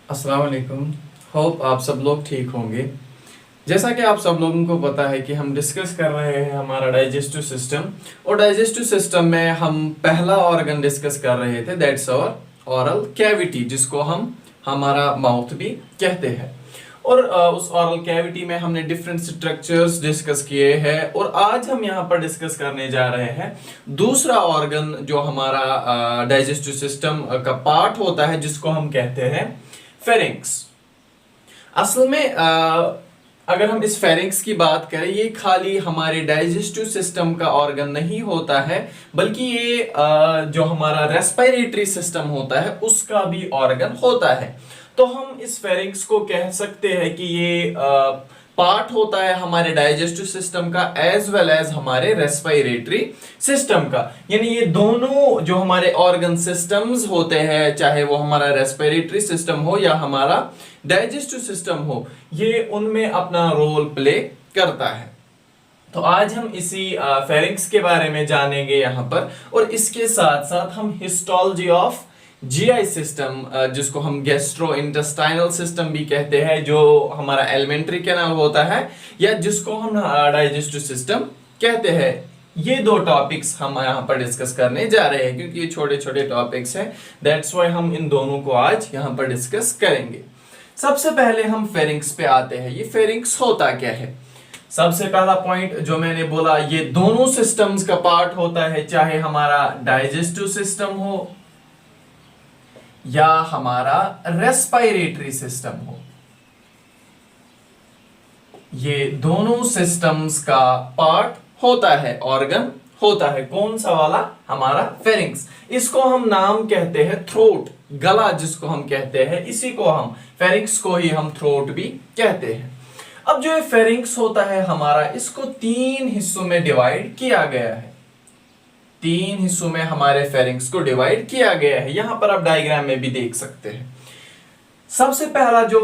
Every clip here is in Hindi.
अस्सलाम वालेकुम। होप आप सब लोग ठीक होंगे। जैसा कि आप सब लोगों को पता है कि हम डिस्कस कर रहे हैं हमारा डाइजेस्टिव सिस्टम, और डाइजेस्टिव सिस्टम में हम पहला ऑर्गन डिस्कस कर रहे थे, दैट्स आवर ऑरल कैविटी, जिसको हम हमारा माउथ भी कहते हैं। और उस ऑरल कैविटी में हमने डिफरेंट स्ट्रक्चर्स डिस्कस किए हैं, और आज हम यहाँ पर डिस्कस करने जा रहे हैं दूसरा ऑर्गन जो हमारा डाइजेस्टिव सिस्टम का पार्ट होता है, जिसको हम कहते हैं फेरिंक्स। असल में अगर हम इस फेरिंक्स की बात करें, ये खाली हमारे डाइजेस्टिव सिस्टम का ऑर्गन नहीं होता है, बल्कि ये जो हमारा रेस्पिरेटरी सिस्टम होता है उसका भी ऑर्गन होता है। तो हम इस फेरिंक्स को कह सकते हैं कि ये पार्ट होता है हमारे डाइजेस्टिव सिस्टम का एज वेल एज हमारे रेस्पिरेटरी सिस्टम का। यानी ये दोनों जो हमारे ऑर्गन सिस्टम्स होते हैं, चाहे वो हमारा रेस्पिरेटरी सिस्टम हो या हमारा डाइजेस्टिव सिस्टम हो, ये उनमें अपना रोल प्ले करता है। तो आज हम इसी फेरिंक्स के बारे में जानेंगे यहाँ पर, और इसके साथ साथ हम हिस्टोलॉजी ऑफ जीआई सिस्टम, जिसको हम गैस्ट्रो इंटेस्टाइनल सिस्टम भी कहते हैं, जो हमारा एलिमेंट्री कैनाल होता है, या जिसको हम डाइजेस्टिव सिस्टम कहते हैं, ये दो टॉपिक्स हम यहाँ पर डिस्कस करने जा रहे हैं, क्योंकि ये छोटे छोटे टॉपिक्स हैं। दैट्स व्हाई हम इन दोनों को आज यहाँ पर डिस्कस करेंगे। सबसे पहले हम फेरिंक्स पे आते हैं। ये फेरिंक्स होता क्या है? सबसे पहला पॉइंट जो मैंने बोला, ये दोनों सिस्टम्स का पार्ट होता है, चाहे हमारा डाइजेस्टिव सिस्टम हो या हमारा रेस्पिरेटरी सिस्टम हो। ये दोनों सिस्टम्स का पार्ट होता है, ऑर्गन होता है। कौन सा वाला? हमारा फेरिंक्स। इसको हम नाम कहते हैं थ्रोट, गला जिसको हम कहते हैं, इसी को हम फेरिंक्स को ही हम थ्रोट भी कहते हैं। अब जो ये फेरिंक्स होता है हमारा, इसको 3 हिस्सों में डिवाइड किया गया है। 3 हिस्सों में हमारे फेरिंक्स को डिवाइड किया गया है। यहां पर आप डायग्राम में भी देख सकते हैं। सबसे पहला जो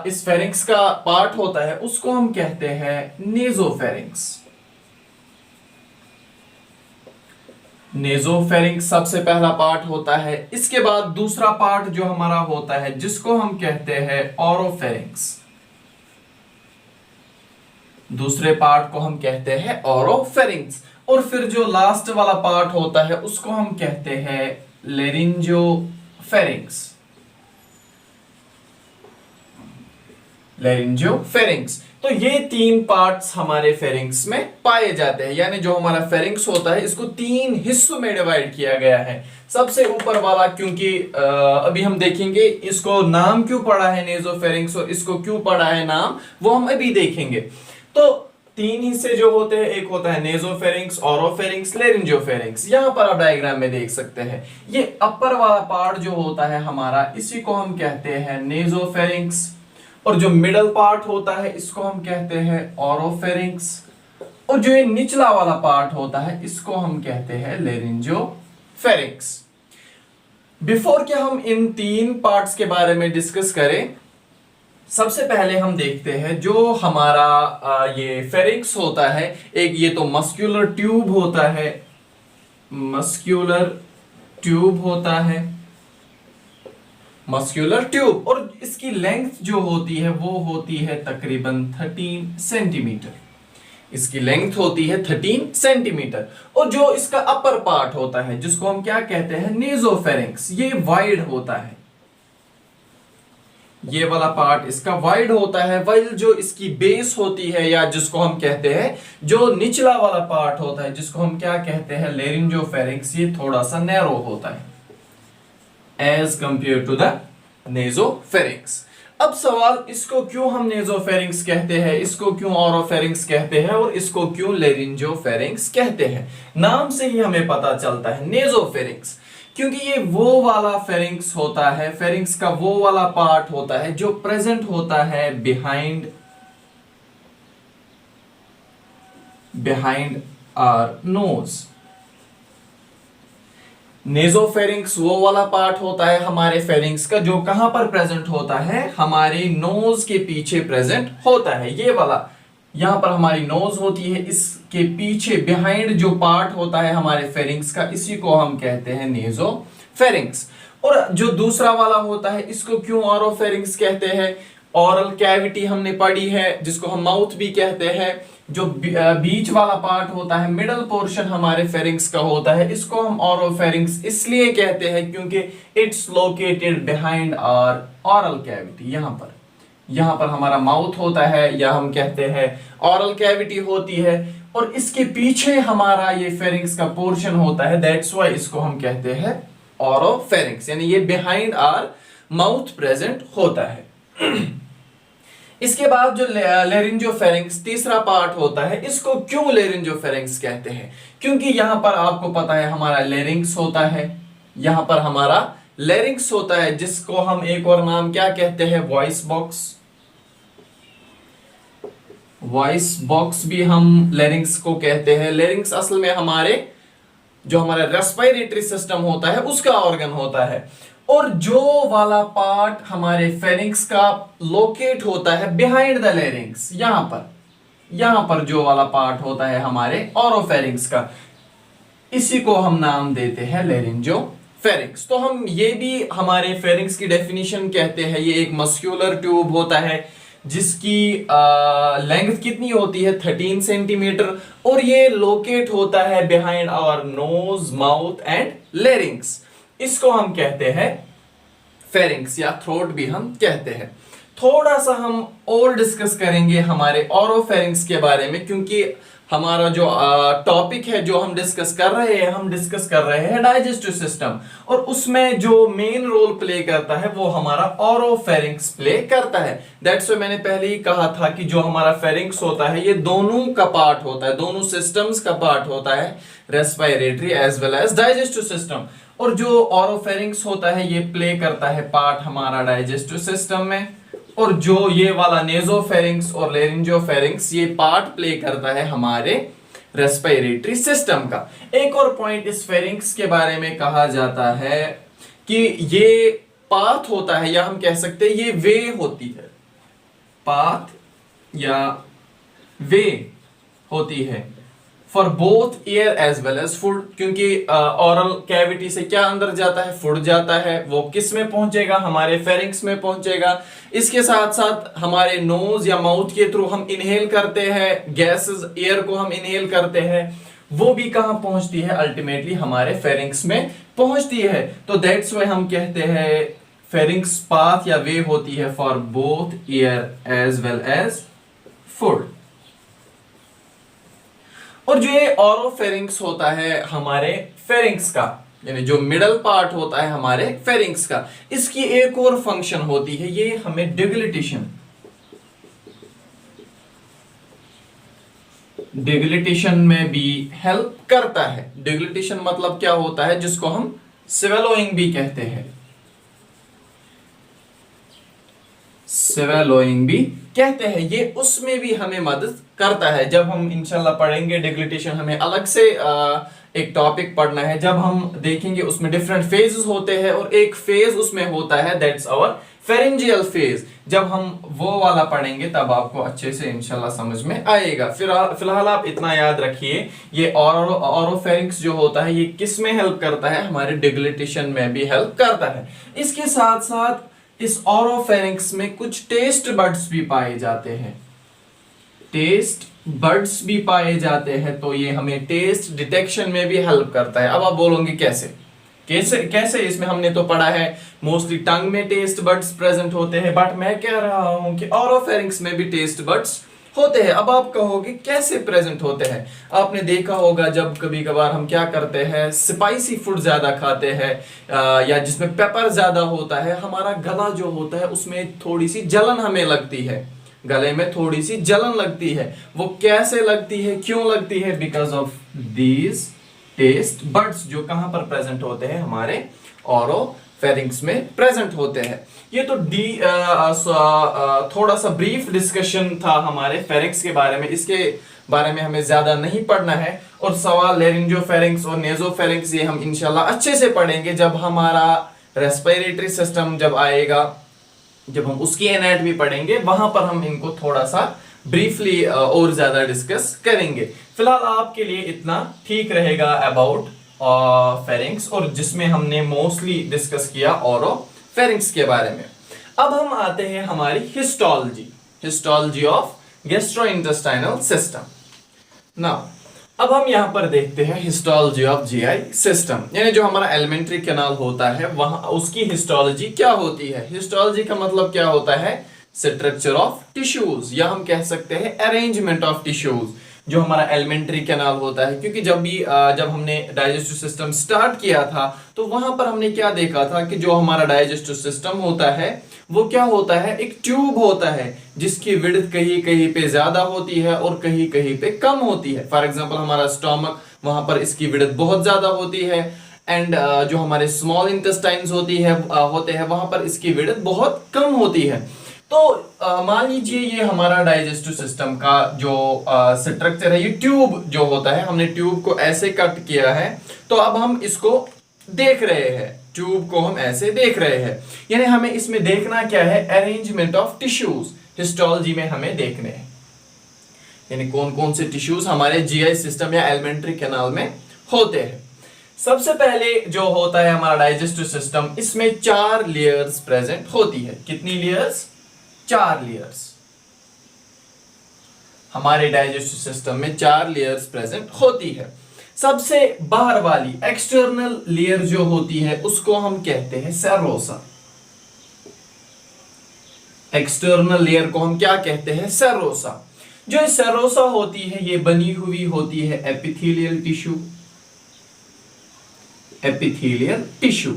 इस फेरिंक्स का पार्ट होता है, उसको हम कहते हैं नेजोफेरिंक्स। नेजोफेरिंक्स सबसे पहला पार्ट होता है। इसके बाद दूसरा पार्ट जो हमारा होता है, जिसको हम कहते हैं ओरोफेरिंक्स। दूसरे पार्ट को हम कहते हैं ओरोफेरिंक्स। और फिर जो लास्ट वाला पार्ट होता है, उसको हम कहते हैं लेरिंजियोफेरिंक्स। लेरिंजियोफेरिंक्स। तो ये 3 पार्ट्स हमारे फेरिंक्स में पाए जाते हैं। यानी जो हमारा फेरिंक्स होता है, इसको 3 हिस्सों में डिवाइड किया गया है। सबसे ऊपर वाला, क्योंकि अभी हम देखेंगे इसको नाम क्यों पड़ा है नेजोफेरिंक्स, और इसको क्यों पड़ा है नाम, वो हम अभी देखेंगे। तो 3 हिस्से जो होते हैं, एक होता है नेजोफेरिंक्स, ओरोफेरिंक्स, लेरिंजियोफेरिंक्स। यहां पर आप डायग्राम में देख सकते हैं। ये अपर वाला पार्ट जो होता है हमारा, इसी को हम कहते हैं नेजोफेरिंक्स, और जो मिडल पार्ट होता है, इसको हम कहते हैं ओरोफेरिंक्स, और जो ये निचला वाला पार्ट होता है, इसको हम कहते हैं लेरिंजियोफेरिंक्स। बिफोर कि हम इन 3 पार्ट्स के बारे में डिस्कस करें, सबसे पहले हम देखते हैं जो हमारा ये फेरिंक्स होता है। एक ये तो मस्क्यूलर ट्यूब होता है, मस्क्यूलर ट्यूब होता है, मस्क्यूलर ट्यूब, और इसकी लेंथ जो होती है वो होती है तकरीबन 13 सेंटीमीटर। इसकी लेंथ होती है 13 सेंटीमीटर। और जो इसका अपर पार्ट होता है, जिसको हम क्या कहते हैं, नेजोफेरिंक्स, ये वाइड होता है। ये वाला पार्ट इसका वाइड होता है, वाइल जो इसकी बेस होती है, या जिसको हम कहते हैं जो निचला वाला पार्ट होता है, जिसको हम क्या कहते हैं, लेरिंजियोफेरिंक्स, ये थोड़ा सा नैरो होता है एज कंपेयर टू द नेजोफेरिंक्स। अब सवाल, इसको क्यों हम नेजोफेरिंक्स कहते हैं, इसको क्यों ओरोफेरिंक्स कहते हैं, और इसको क्यों लेरिंजियोफेरिंक्स कहते हैं? नाम से ही हमें पता चलता है नेजोफेरिंक्स, क्योंकि ये वो वाला फेरिंक्स होता है, फेरिंक्स का वो वाला पार्ट होता है जो प्रेजेंट होता है बिहाइंड आवर नोज। नेजोफेरिंक्स वो वाला पार्ट होता है हमारे फेरिंक्स का जो कहां पर प्रेजेंट होता है, हमारी नोज के पीछे प्रेजेंट होता है। ये वाला यहां पर हमारी नोज होती है, इसके पीछे बिहाइंड जो पार्ट होता है हमारे फेरिंक्स का, इसी को हम कहते हैं नेजोफेरिंक्स। और जो दूसरा वाला होता है इसको क्यों ऑरोफेरिंक्स कहते हैं? ऑरल कैविटी हमने पढ़ी है जिसको हम माउथ भी कहते हैं। जो बीच वाला पार्ट होता है, मिडल पोर्शन हमारे फेरिंक्स का होता है, इसको हम ऑरोफेरिंक्स इसलिए कहते हैं क्योंकि it's located behind our oral cavity. यहां पर हमारा माउथ होता है या हम कहते हैं ऑरल कैविटी होती है और इसके पीछे हमारा ये फेरिंक्स का पोर्शन होता है, दैट्स व्हाई इसको हम कहते हैं ऑरोफेरिंक्स, यानी ये बिहाइंड आवर माउथ प्रेजेंट होता है। इसके बाद जो लेरिंजोफेरिंक्स तीसरा पार्ट होता है, इसको क्यों लेरिंजोफेरिंक्स कहते हैं? क्योंकि यहां पर आपको पता है हमारा लेरिंक्स होता है, यहां पर हमारा लेरिंक्स होता है जिसको हम एक और नाम क्या कहते हैं? Voice box. वॉइस बॉक्स भी हम लेरिंक्स को कहते हैं। लेरिंक्स असल में हमारा रेस्पिरेटरी सिस्टम होता है उसका ऑर्गन होता है, और जो वाला पार्ट हमारे फेरिंक्स का लोकेट होता है बिहाइंड द लेरिंक्स, यहां पर जो वाला पार्ट होता है हमारे ऑरोफेरिंक्स का, इसी को हम नाम देते हैं लेरिंजोफेरिंक्स। तो हम ये भी हमारे फेरिंक्स की डेफिनेशन कहते हैं, ये एक मस्क्यूलर ट्यूब होता है जिसकी लेंथ कितनी होती है? 13 सेंटीमीटर, और ये लोकेट होता है behind our nose, mouth and larynx. इसको हम कहते हैं फेरिंक्स या थ्रोट भी हम कहते हैं। थोड़ा सा हम और डिस्कस करेंगे हमारे ऑरोफेरिंक्स के बारे में, क्योंकि हमारा जो टॉपिक है जो हम डिस्कस कर रहे हैं डाइजेस्टिव सिस्टम, और उसमें जो मेन रोल प्ले करता है वो हमारा ऑरोफेरिंक्स प्ले करता है। दैट्स व्हाई मैंने पहले ही कहा था कि जो हमारा फेरिंक्स होता है ये दोनों का पार्ट होता है, दोनों सिस्टम्स का पार्ट होता है, respiratory as well as digestive system. और जो ऑरोफेरिंक्स होता है ये प्ले करता है पार्ट हमारा डाइजेस्टिव सिस्टम में, और जो ये वाला नेजोफेरिंक्स और लेरिंजोफेरिंक्स ये पार्ट प्ले करता है हमारे रेस्पिरेटरी सिस्टम का। एक और पॉइंट इस फेरिंक्स के बारे में कहा जाता है कि ये पाथ होता है, या हम कह सकते हैं ये वे होती है, पाथ या वे होती है for both air as well as food. क्योंकि ऑरल कैविटी से क्या अंदर जाता है? फूड जाता है, वो किस में पहुंचेगा? हमारे फेरिंक्स में पहुंचेगा। इसके साथ साथ हमारे नोज या माउथ के थ्रू हम इनहेल करते हैं गैसेस, एयर को हम इनहेल करते हैं, वो भी कहां पहुंचती है? अल्टीमेटली हमारे फेरिंक्स में पहुंचती है। तो दैट्स व्हाई हम कहते हैं फेरिंक्स पाथ या वे होती है for both air as well as food. और जो ये ऑरोफेरिंक्स होता है हमारे फेरिंक्स का, यानी जो मिडल पार्ट होता है हमारे फेरिंक्स का, इसकी एक और फंक्शन होती है, ये हमें डिग्लिटेशन में भी हेल्प करता है। डिग्लिटेशन मतलब क्या होता है? जिसको हम स्वेलोइंग भी कहते हैं, स्वेलोइंग भी कहते हैं। ये उसमें भी हमें मदद करता है। जब हम इंशाल्लाह पढ़ेंगे डिग्लिटेशन, हमें अलग से एक टॉपिक पढ़ना है, जब हम देखेंगे उसमें डिफरेंट फेजेस होते हैं, और एक फेज उसमें होता है दैट्स आवर फेरिंजियल फेज। जब हम वो वाला पढ़ेंगे तब आपको अच्छे से इंशाल्लाह समझ में आएगा। फिलहाल आप इतना याद रखिए, ये ऑरोफेरिंक्स जो होता है ये किस में हेल्प करता है? हमारे डिग्लिटेशन में भी हेल्प करता है। इसके साथ साथ इस ऑरोफेरिंक्स में कुछ टेस्ट बड्स भी पाए जाते हैं, तो ये हमें टेस्ट डिटेक्शन में भी हेल्प करता है। अब आप बोलोगे कैसे? इसमें हमने तो पढ़ा है मोस्टली टंग में टेस्ट बड्स प्रेजेंट होते हैं, बट मैं कह रहा हूं कि ऑरोफेरिंक्स में भी टेस्ट बड्स होते हैं। अब आप कहोगे कैसे प्रेजेंट होते हैं? आपने देखा होगा जब कभी कभार हम क्या करते हैं, स्पाइसी फूड ज्यादा खाते हैं या जिसमें पेपर ज्यादा होता है, हमारा गला जो होता है उसमें थोड़ी सी जलन हमें लगती है, गले में थोड़ी सी जलन लगती है। वो कैसे लगती है, क्यों लगती है? Because of these taste buds जो कहां पर प्रेजेंट होते हैं? हमारे ऑरोफेरिंक्स में प्रेजेंट होते हैं। ये तो थोड़ा सा ब्रीफ डिस्कशन था हमारे फेरिंक्स के बारे में, इसके बारे में हमें ज्यादा नहीं पढ़ना है। और सवाल लेरिंजोफेरिंक्स और नेजोफेरिंक्स ये हम इंशाल्लाह अच्छे से पढ़ेंगे जब हमारा रेस्पिरेटरी सिस्टम जब आएगा, जब हम उसकी एनाटॉमी पढ़ेंगे, वहां पर हम इनको थोड़ा सा ब्रीफली और ज्यादा डिस्कस करेंगे। फिलहाल आपके लिए इतना ठीक रहेगा अबाउट फेरिंग्स, और जिसमें हमने मोस्टली डिस्कस किया ओरोफेरिंग्स के बारे में। अब हम आते हैं हमारी histology of gastrointestinal system. Now अब हम यहां पर देखते हैं हिस्टोलॉजी ऑफ जीआई सिस्टम, यानी जो हमारा एलिमेंट्री कैनाल होता है वहां उसकी हिस्टोलॉजी क्या होती है। हिस्टोलॉजी का मतलब क्या होता है, स्ट्रक्चर ऑफ टिश्यूज, या हम कह सकते हैं अरेंजमेंट ऑफ टिश्यूज, जो हमारा एलिमेंट्री कैनाल होता है। क्योंकि जब हमने डाइजेस्टिव सिस्टम स्टार्ट किया था तो वहां पर हमने क्या देखा था कि जो हमारा डाइजेस्टिव सिस्टम होता है वो क्या होता है, एक ट्यूब होता है जिसकी विड्थ कहीं कहीं पे ज्यादा होती है और कहीं कहीं पे कम होती है। फॉर एग्जांपल हमारा स्टोमक, वहां पर इसकी विड्थ बहुत ज्यादा होती है, एंड जो हमारे स्मॉल इंटेस्टाइन्स होते हैं वहां पर इसकी विड्थ बहुत कम होती है। तो मान लीजिए ये हमारा डाइजेस्टिव सिस्टम का जो स्ट्रक्चर है, ये ट्यूब जो होता है, हमने ट्यूब को ऐसे कट किया है, तो अब हम इसको देख रहे हैं, ट्यूब को हम ऐसे देख रहे हैं, यानी हमें इसमें देखना क्या है, अरेंजमेंट ऑफ टिश्यूज। हिस्टोलॉजी में हमें देखने हैं यानी कौन कौन से टिश्यूज हमारे जीआई सिस्टम या एलिमेंट्री कैनाल में होते हैं। सबसे पहले जो होता है हमारा डाइजेस्टिव सिस्टम, इसमें 4 लेयर्स प्रेजेंट होती है। कितनी लेयर्स, 4 लेयर्स। हमारे डाइजेस्टिव सिस्टम में 4 लेयर्स प्रेजेंट होती है। सबसे बाहर वाली एक्सटर्नल लेयर जो होती है उसको हम कहते हैं सेरोसा। एक्सटर्नल लेयर को हम क्या कहते हैं, सेरोसा। जो सेरोसा होती है ये बनी हुई होती है एपिथेलियल टिश्यू।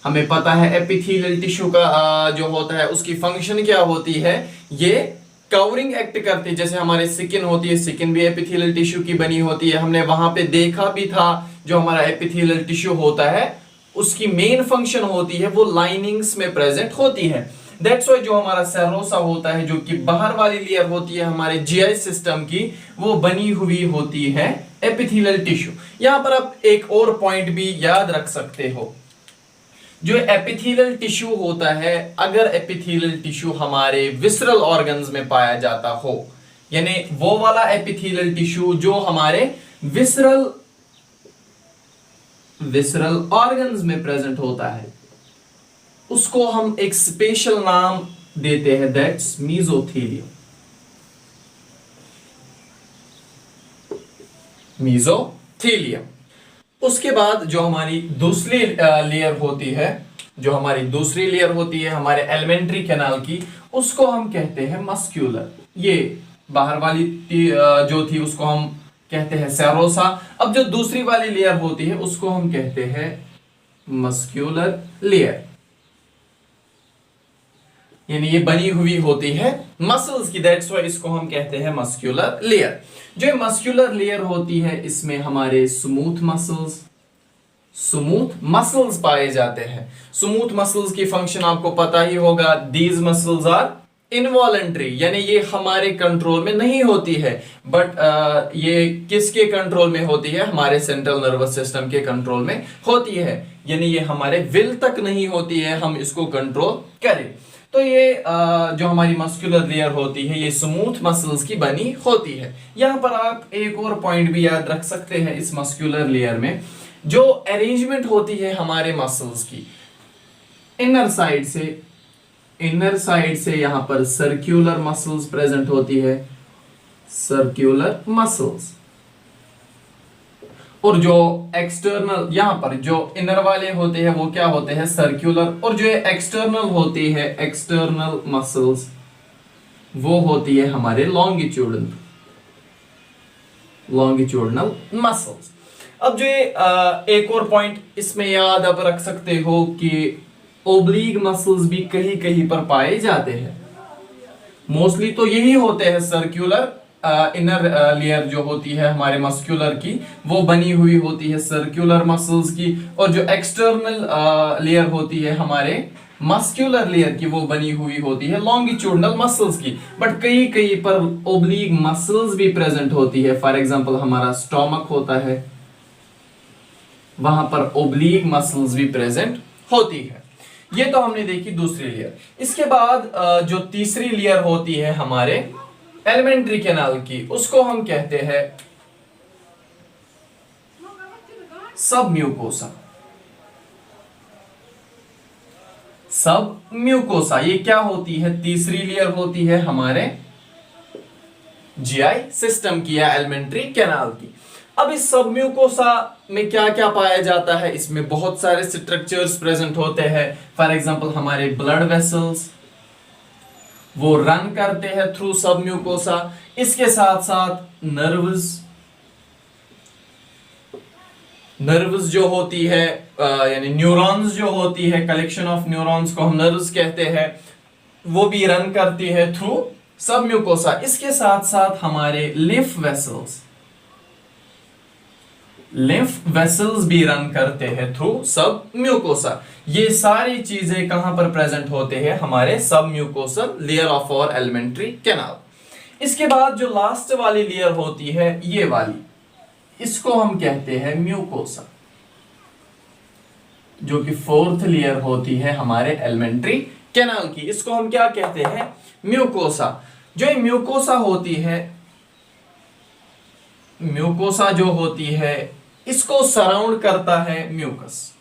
हमें पता है एपिथेलियल टिश्यू का जो होता है उसकी फंक्शन क्या होती है, ये कवरिंग एक्ट करती है। जैसे हमारे स्किन होती है, स्किन भी एपिथेलियल टिश्यू की बनी होती है। हमने वहां पे देखा भी था जो हमारा एपिथेलियल टिश्यू होता है उसकी मेन फंक्शन होती है वो लाइनिंग्स में प्रेजेंट होती है। दैट्स व्हाई जो हमारा सेरोसा होता है, जो कि बाहर वाली लेयर होती है हमारे जीआई सिस्टम की, वो बनी हुई होती है एपिथेलियल टिश्यू। यहां पर आप एक और पॉइंट भी याद रख सकते हो, जो एपिथेलियल टिश्यू होता है, अगर एपिथेलियल टिश्यू हमारे विसरल ऑर्गन्स में पाया जाता हो, यानी वो वाला एपिथेलियल टिश्यू जो हमारे विसरल ऑर्गन्स में प्रेजेंट होता है, उसको हम एक स्पेशल नाम देते हैं, दैट्स मीजोथेलियम। उसके बाद जो हमारी दूसरी लेयर होती है, हमारे एलिमेंट्री कैनाल की, उसको हम कहते हैं मस्क्यूलर। ये बाहर वाली जो थी उसको हम कहते हैं सेरोसा। अब जो दूसरी वाली लेयर होती है उसको हम कहते हैं मस्क्यूलर लेयर, यानी ये बनी हुई होती है मसल्स की, दैट्स व्हाई इसको हम कहते हैं मस्क्यूलर लेयर। जो मस्क्यूलर लेयर होती है इसमें हमारे स्मूथ मसल्स पाए जाते हैं। स्मूथ मसल्स की फंक्शन आपको पता ही होगा, दीज मसल्स आर इनवॉलंटरी, यानी ये हमारे कंट्रोल में नहीं होती है, बट ये किसके कंट्रोल में होती है, हमारे सेंट्रल नर्वस सिस्टम के कंट्रोल में होती है, यानी ये हमारे विल तक नहीं होती है हम इसको कंट्रोल करें। तो ये जो हमारी मस्कुलर लेयर होती है ये स्मूथ मसल्स की बनी होती है। यहां पर आप एक और पॉइंट भी याद रख सकते हैं, इस मस्कुलर लेयर में जो अरेंजमेंट होती है हमारे मसल्स की, इनर साइड से यहां पर सर्कुलर मसल्स प्रेजेंट होती है, सर्कुलर मसल्स, और जो एक्सटर्नल यहां पर जो इनर वाले होते हैं वो क्या होते हैं, सर्कुलर, और जो एक्सटर्नल होती है एक्सटर्नल मसल्स वो होती है हमारे लॉन्गिट्यूडनल मसल्स। अब जो एक और पॉइंट इसमें याद आप रख सकते हो कि ओब्लिक मसल्स भी कहीं कहीं पर पाए जाते हैं। मोस्टली तो यही होते हैं, सर्कुलर इनर लेयर जो होती है हमारे मस्कुलर की वो बनी हुई होती है सर्कुलर मसल्स की, और जो एक्सटर्नल लेयर होती है हमारे मस्कुलर लेयर की वो बनी हुई होती है लॉन्गिट्यूडनल मसल्स की। बट कहीं कहीं पर ओब्लिक मसल्स भी प्रेजेंट होती है। फॉर एग्जांपल हमारा स्टोमक होता है, वहां पर ओब्लिक मसल्स भी प्रेजेंट होती है। ये तो हमने देखी दूसरी लेयर। इसके बाद जो तीसरी लेयर होती है हमारे एलिमेंट्री कैनाल की, उसको हम कहते हैं सब म्यूकोसा। सब म्यूकोसा ये क्या होती है? तीसरी लेयर होती है हमारे जीआई सिस्टम की या एलिमेंट्री कैनाल की। अब इस सब म्यूकोसा में क्या क्या पाया जाता है? इसमें बहुत सारे स्ट्रक्चर्स प्रेजेंट होते हैं। फॉर एग्जांपल हमारे ब्लड वेसल्स वो रन करते हैं थ्रू सब म्यूकोसा। इसके साथ साथ नर्व्स जो होती है यानी न्यूरॉन्स जो होती है, कलेक्शन ऑफ न्यूरॉन्स को हम नर्व्स कहते हैं, वो भी रन करती है थ्रू सब म्यूकोसा। इसके साथ साथ हमारे लिम्फ वेसल्स भी रन करते हैं थ्रू सब म्यूकोसा। ये सारी चीजें कहां पर प्रेजेंट होते हैं? हमारे सब mucosal layer of our alimentary canal. इसके बाद जो लास्ट वाली लेयर होती है ये वाली, इसको हम कहते हैं म्यूकोसा, जो कि फोर्थ लेयर होती है हमारे एलिमेंट्री कैनाल की। इसको हम क्या कहते हैं? म्यूकोसा। जो ये म्यूकोसा जो होती है इसको सराउंड करता है म्यूकस।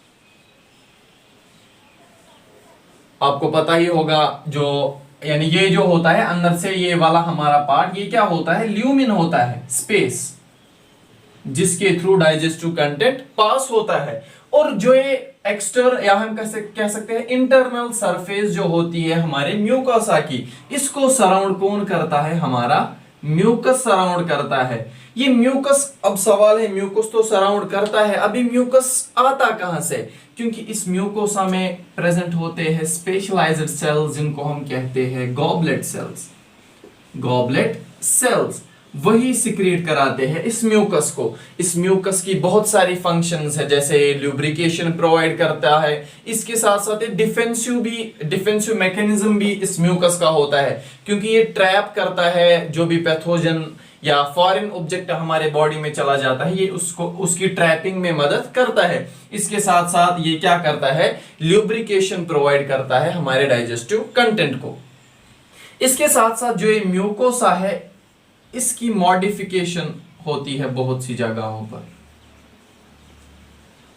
आपको पता ही होगा, जो यानी ये जो होता है अंदर से ये वाला हमारा पार्ट, ये क्या होता है? ल्यूमिन होता है, स्पेस जिसके थ्रू डाइजेस्टिव कंटेंट पास होता है। और जो ये एक्सटर्नल या हम कह सकते हैं इंटरनल सरफेस जो होती है हमारे म्यूकोसा की, इसको सराउंड कौन करता है? हमारा म्यूकस सराउंड करता है। ये म्यूकस, अब सवाल है म्यूकस तो सराउंड करता है, अभी म्यूकस आता कहां से? क्योंकि इस म्यूकोसा में प्रेजेंट होते हैं स्पेशलाइज्ड सेल्स जिनको हम कहते हैं गॉबलेट सेल्स। वही सिक्रिएट कराते हैं इस म्यूकस को। इस म्यूकस की बहुत सारी फंक्शंस है, जैसे ल्यूब्रिकेशन प्रोवाइड करता है, इसके साथ साथ डिफेंसिव मैकेनिज्म भी इस म्यूकस का होता है, क्योंकि ये ट्रैप करता है जो भी पैथोजन या फॉरेन ऑब्जेक्ट हमारे बॉडी में चला जाता है, ये उसकी ट्रैपिंग में मदद करता है। इसके साथ साथ ये क्या करता है? ल्यूब्रिकेशन प्रोवाइड करता है हमारे डाइजेस्टिव कंटेंट को। इसके साथ साथ जो ये म्यूकोसा है इसकी मॉडिफिकेशन होती है बहुत सी जगहों पर।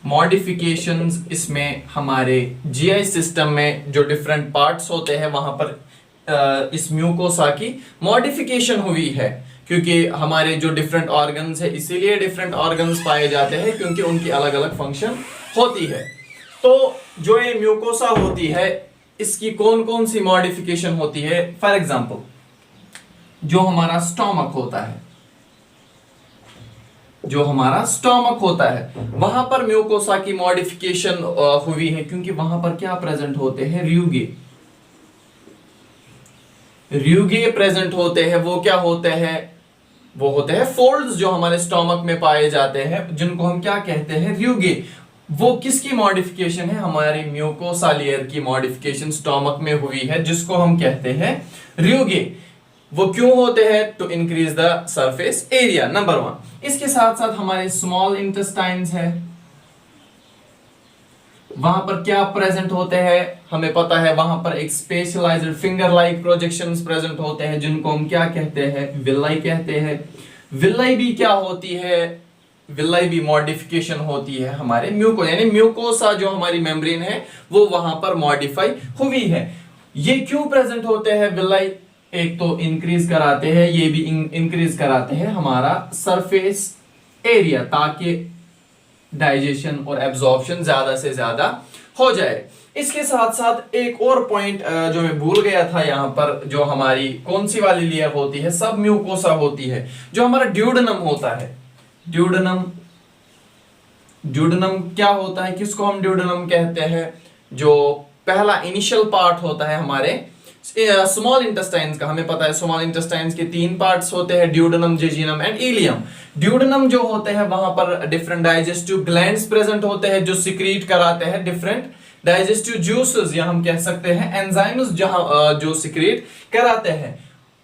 मॉडिफिकेशंस इसमें हमारे जीआई सिस्टम में जो डिफरेंट पार्ट्स होते हैं वहां पर इस म्यूकोसा की मॉडिफिकेशन हुई है, क्योंकि हमारे जो डिफरेंट ऑर्गन्स है इसीलिए डिफरेंट ऑर्गन्स पाए जाते हैं, क्योंकि उनकी अलग अलग फंक्शन होती है। तो जो ये म्यूकोसा होती है इसकी कौन कौन सी मॉडिफिकेशन होती है? फॉर एग्जांपल जो हमारा स्टोमक होता है वहां पर म्यूकोसा की मॉडिफिकेशन हुई है, क्योंकि वहां पर क्या प्रेजेंट होते हैं? र्यूगे प्रेजेंट होते हैं। वो क्या होते हैं? वो होते हैं फोल्ड्स जो हमारे स्टोमक में पाए जाते हैं, जिनको हम क्या कहते हैं? र्यूगे। वो किसकी मॉडिफिकेशन है? हमारी म्यूकोसा लेयर की मॉडिफिकेशन स्टोमक में हुई है, जिसको हम कहते हैं र्यूगे। वो क्यों होते हैं? To increase the surface area, number 1। इसके साथ साथ हमारे स्मॉल इंटेस्टाइन्स है, वहां पर क्या प्रेजेंट होते हैं? हमें पता है वहां पर एक specialised finger like projections present होते हैं, जिनको हम क्या कहते हैं? विलाई कहते हैं। विलाई भी क्या होती है? विलाई भी मॉडिफिकेशन होती है हमारे यानी म्यूकोसा जो हमारी मेम्ब्रेन है वो वहां पर मॉडिफाई हुई है। ये क्यों प्रेजेंट होते हैं विलाई? एक तो इंक्रीज कराते हैं, ये भी इंक्रीज कराते हैं हमारा सरफेस एरिया, ताकि डाइजेशन और एब्जॉर्प्शन ज्यादा से ज्यादा हो जाए। इसके साथ साथ एक और पॉइंट जो मैं भूल गया था यहाँ पर, जो हमारी कौन सी वाली लेयर होती है? सब म्यूकोसा होती है। जो हमारा ड्यूडेनम होता है, ड्यूडेनम क्या होता है? किसको हम ड्यूडेनम कहते हैं? जो पहला इनिशियल पार्ट होता है हमारे स्मॉल इंटेस्टाइन्स का। हमें पता है स्मॉल इंटेस्टाइन्स के 3 पार्ट्स होते हैं, ड्यूडेनम, जेजिनम एंड इलियम। ड्यूडेनम जो होते हैं वहां पर डिफरेंट डाइजेस्टिव ग्लैंड्स प्रेजेंट होते हैं, जो सिक्रीट कराते हैं डिफरेंट डाइजेस्टिव जूसेस, या हम कह सकते हैं एंजाइम्स, जो सिक्रीट कराते हैं।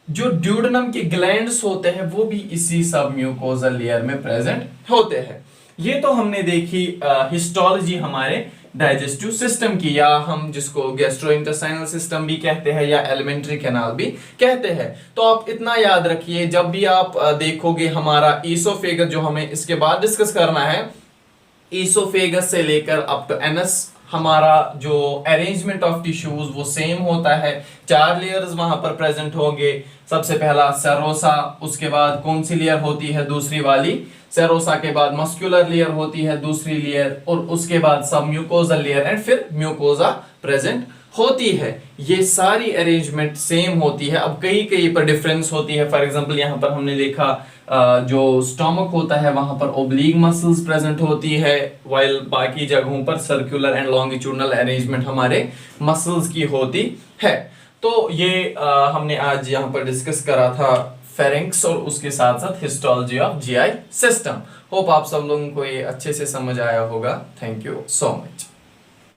जो ड्यूडेनम के ग्लैंड्स होते हैं वो भी इसी सब म्यूकोजल लेयर में प्रेजेंट होते हैं। ये तो हमने देखी हिस्टोलॉजी हमारे डाइजेस्टिव सिस्टम की, या हम जिसको गैस्ट्रोइंटेस्टाइनल सिस्टम भी कहते हैं या एलिमेंट्री कैनाल भी कहते हैं। तो आप इतना याद रखिए, जब भी आप देखोगे हमारा ईसोफेगस, जो हमें इसके बाद डिस्कस करना है, ईसोफेगस से लेकर अप टू एनस हमारा जो अरेंजमेंट ऑफ टिश्यूज वो सेम होता है। 4 लेयर्स वहां पर प्रेजेंट होंगे। सबसे पहला सेरोसा, उसके बाद कौन सी लेयर होती है दूसरी वाली, सेरोसा के बाद मस्कुलर लेयर होती है दूसरी लेयर, और उसके बाद सब म्यूकोजल लेयर एंड फिर म्यूकोजा प्रेजेंट होती है। ये सारी अरेंजमेंट सेम होती है। अब कई कई पर डिफरेंस होती है। फॉर एग्जांपल यहाँ पर हमने देखा जो स्टोमक होता है वहां पर ओब्लिक मसल्स प्रेजेंट होती है, वाइल बाकी जगहों पर सर्कुलर एंड लॉन्गिट्यूडनल अरेंजमेंट हमारे मसल्स की होती है। तो ये हमने आज यहाँ पर डिस्कस करा था फेरिंक्स और उसके साथ साथ histology of GI system. Hope आप सब लोगों को ये अच्छे से समझ आया होगा। Thank you so much.